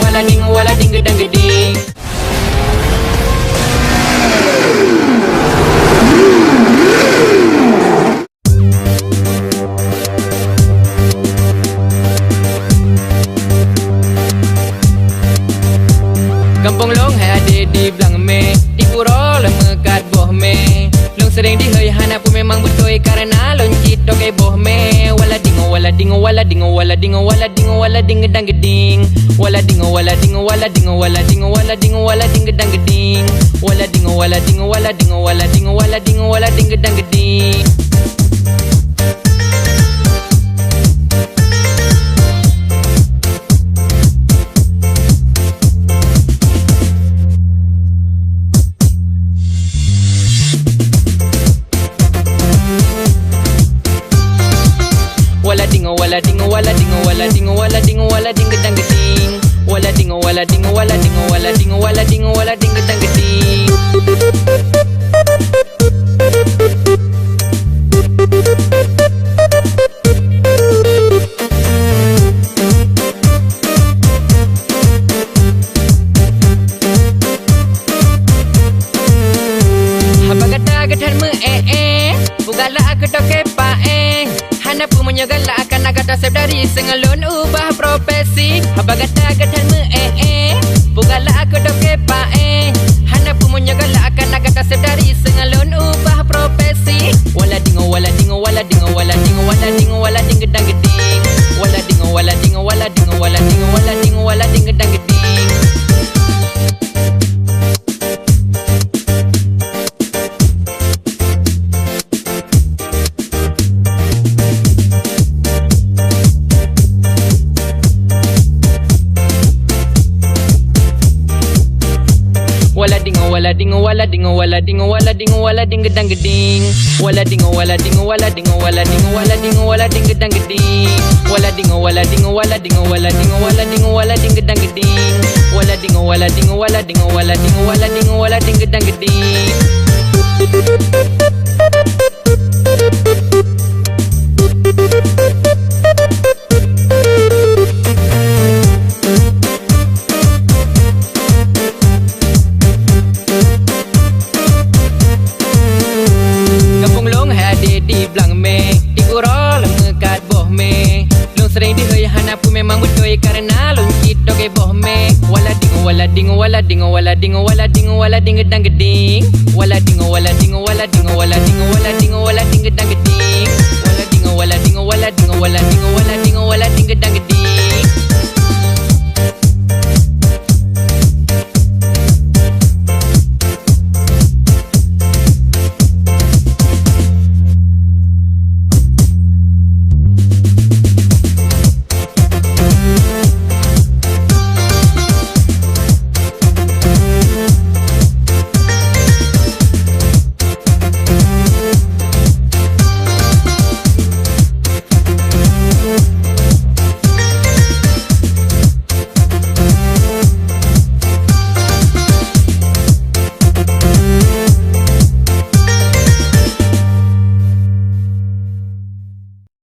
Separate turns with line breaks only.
walading-walading gedang-geding. Kampung long hai ada di belang me, di pura lama kat boh me. Long sering dihoi hana pun memang betul karena long cito ke boh me. Walading gedang geding. Walading gedang geding. Walading gedang geding. Walading gedang geding. Walading gedang geding. Habagata-gatan me bugala aku toke pae. Hana pun menyogala akan agak tasep dari sengalun ubah profesi. Habagata-gatan me bugala aku toke pae. Hana pun menyogala akan agak tasep dari sengalun ubah profesi. Walading gedang geding. Walading gedang geding. Walading gedang geding. Walading gedang geding. Walading gedang geding. Walading gedang geding. Di belang me, di pura lama kat boh me. Long sering dihoi hana pun memang betul karena long cito ke boh me. Walading gedang geding. Walading gedang geding. Walading gedang geding.